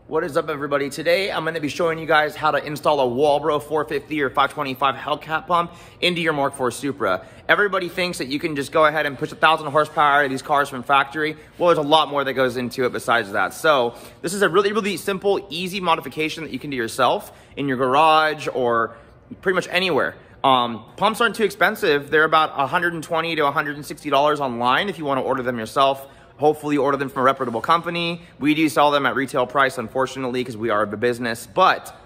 What is up, everybody? Today I'm going to be showing you guys how to install a walbro 450 or 525 Hellcat pump into your Mk4 Supra. Everybody thinks that you can just go ahead and push 1,000 horsepower out of these cars from factory. Well, there's a lot more that goes into it besides that. So this is a really simple, easy modification that you can do yourself in your garage or pretty much anywhere. Pumps aren't too expensive. They're about $120 to $160 online if you want to order them yourself. Hopefully order them from a reputable company. We do sell them at retail price, unfortunately, because we are a business. But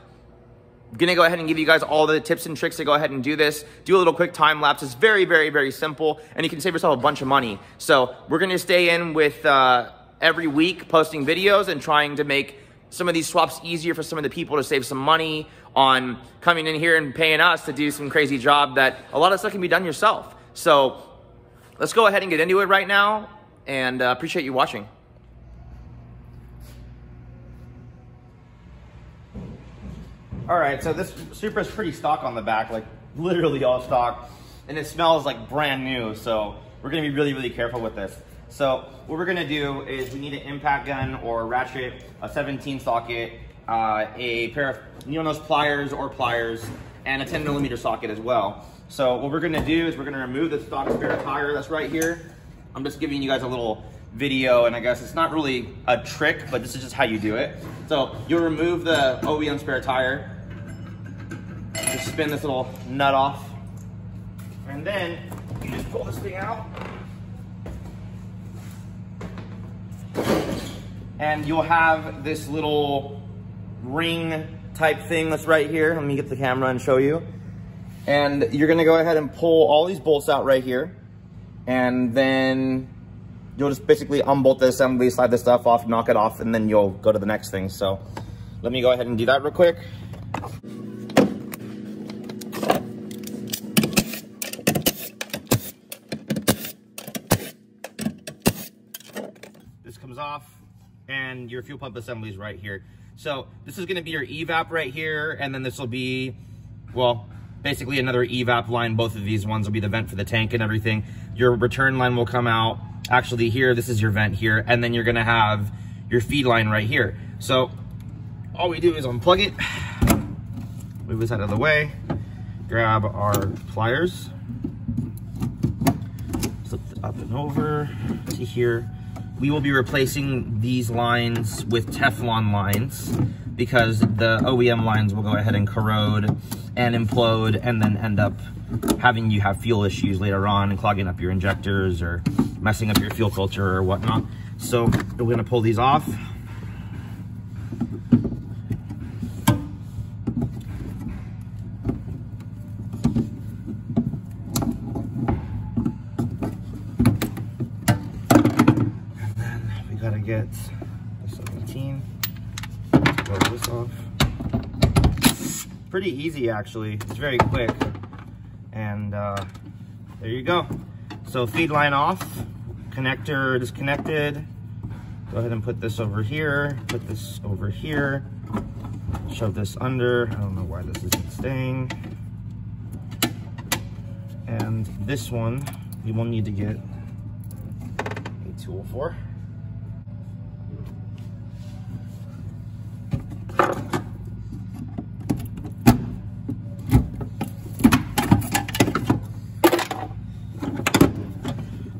I'm gonna go ahead and give you guys all the tips and tricks to go ahead and do this. Do a little quick time lapse. It's very simple, and you can save yourself a bunch of money. So we're gonna stay in with every week posting videos and trying to make some of these swaps easier for some of the people to save some money on coming in here and paying us to do some crazy job that a lot of stuff can be done yourself. So let's go ahead and get into it right now. And appreciate you watching. All right, so this Supra is pretty stock on the back, like literally all stock, and it smells like brand new. So we're gonna be really careful with this. So what we're gonna do is we need an impact gun or ratchet, a 17 socket, a pair of those pliers, and a 10mm socket as well. So what we're gonna do is we're gonna remove the stock spare tire that's right here. I'm just giving you guys a little video, and I guess it's not really a trick, but this is just how you do it. So you'll remove the OEM spare tire, just spin this little nut off, and then you just pull this thing out, and you'll have this little ring type thing that's right here. Let me get the camera and show you. And you're gonna go ahead and pull all these bolts out right here. And then you'll just basically unbolt the assembly, slide the stuff off, knock it off, and then you'll go to the next thing. So let me go ahead and do that real quick. This comes off, and your fuel pump assembly is right here. So this is gonna be your evap right here, and then this will be, well, basically another evap line. Both of these ones will be the vent for the tank and everything. Your return line will come out. Actually here, this is your vent here, and then you're gonna have your feed line right here. So all we do is unplug it, move this out of the way, grab our pliers, flip it up and over to here. We will be replacing these lines with Teflon lines because the OEM lines will go ahead and corrode and implode and then end up having you have fuel issues later on and clogging up your injectors or messing up your fuel filter or whatnot. So we're gonna pull these off. And then we gotta get the 17, pull this off. Pretty easy, actually. It's very quick. And there you go. So feed line off, connector disconnected. Go ahead and put this over here, put this over here, shove this under. I don't know why this isn't staying. And this one, you will need to get a tool for.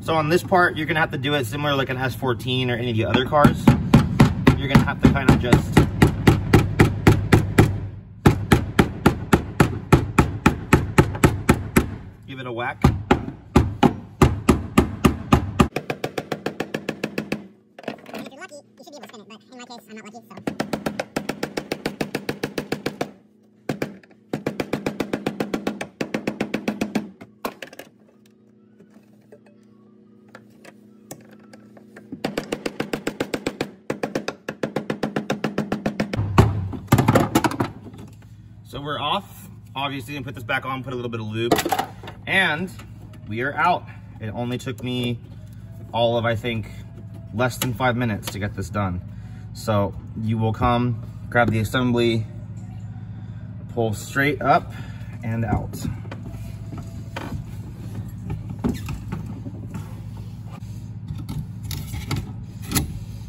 So on this part, you're gonna have to do it similar like an S14 or any of the other cars. You're gonna have to kind of just give it a whack. If you're lucky, you should be able to spin it, but in my case, I'm not lucky, so. So we're off, obviously, and put this back on, put a little bit of lube, and we are out. It only took me all of, I think, less than 5 minutes to get this done. So you will come, grab the assembly, pull straight up and out.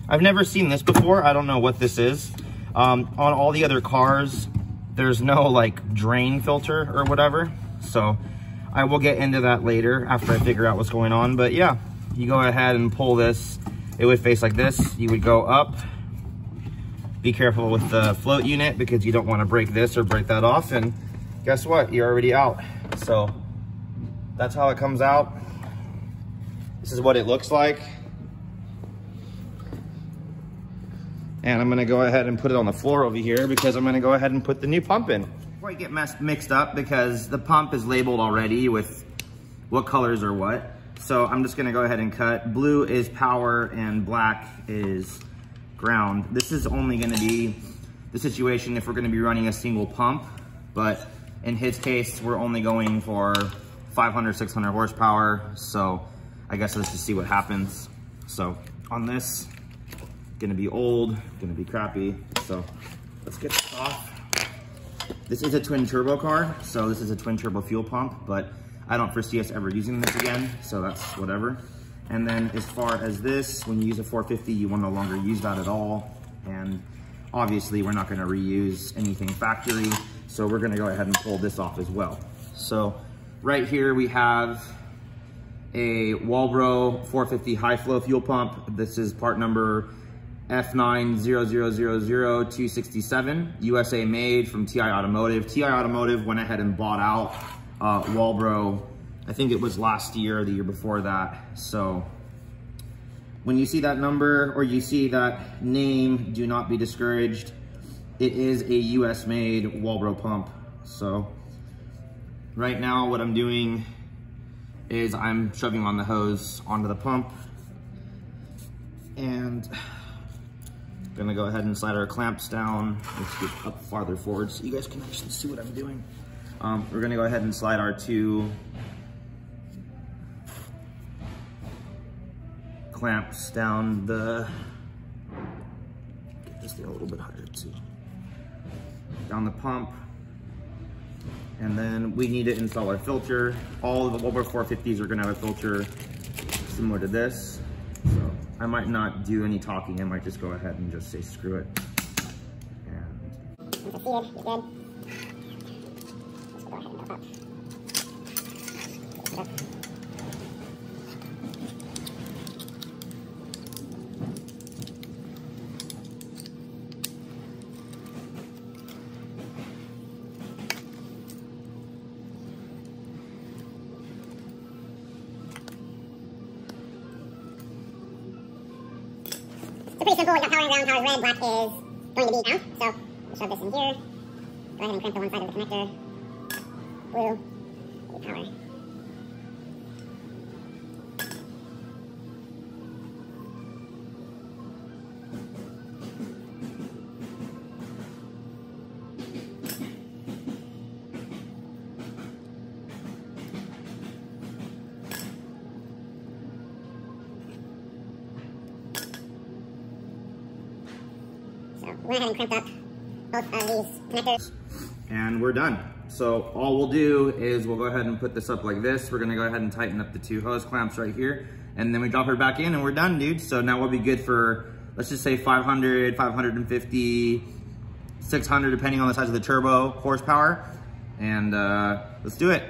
I've never seen this before. I don't know what this is. On all the other cars, there's no like drain filter or whatever. So I will get into that later after I figure out what's going on. But yeah, you go ahead and pull this. It would face like this. You would go up. Be careful with the float unit because you don't want to break this or break that off. And guess what? You're already out. So that's how it comes out. This is what it looks like. And I'm gonna go ahead and put it on the floor over here because I'm gonna go ahead and put the new pump in. Before I get mixed up, because the pump is labeled already with what colors are what. So I'm just gonna go ahead and cut. Blue is power and black is ground. This is only gonna be the situation if we're gonna be running a single pump, but in his case, we're only going for 500, 600 horsepower. So I guess let's just see what happens. So on this, gonna be old, gonna be crappy. So let's get this off. This is a twin turbo car. So this is a twin turbo fuel pump, but I don't foresee us ever using this again. So that's whatever. And then as far as this, when you use a 450, you will no longer use that at all. And obviously we're not gonna reuse anything factory. So we're gonna go ahead and pull this off as well. So right here we have a Walbro 450 high flow fuel pump. This is part number F900000267, USA made from TI Automotive. TI Automotive went ahead and bought out Walbro, I think it was last year or the year before that. So when you see that number or you see that name, do not be discouraged. It is a US made Walbro pump. So right now what I'm doing is I'm shoving on the hose onto the pump, and gonna go ahead and slide our clamps down. Let's get up farther forward so you guys can actually see what I'm doing. We're gonna go ahead and slide our two clamps down the, get this thing a little bit higher too, down the pump. And then we need to install our filter. All of the Walbro 450s are gonna have a filter similar to this. So I might not do any talking. I might just go ahead and just say screw it. And once it's seated, you're good. Let's go ahead and go up. So pretty simple. We got power and ground. Power is red, black is going to be down. So we'll shove this in here. Go ahead and crimp the one side of the connector. Blue will be power. So we went ahead and crimped up both of these connectors. And we're done. So all we'll do is we'll go ahead and put this up like this. We're gonna go ahead and tighten up the two hose clamps right here. And then we drop her back in and we're done, dude. So now we'll be good for, let's just say 500, 550, 600, depending on the size of the turbo horsepower. And let's do it.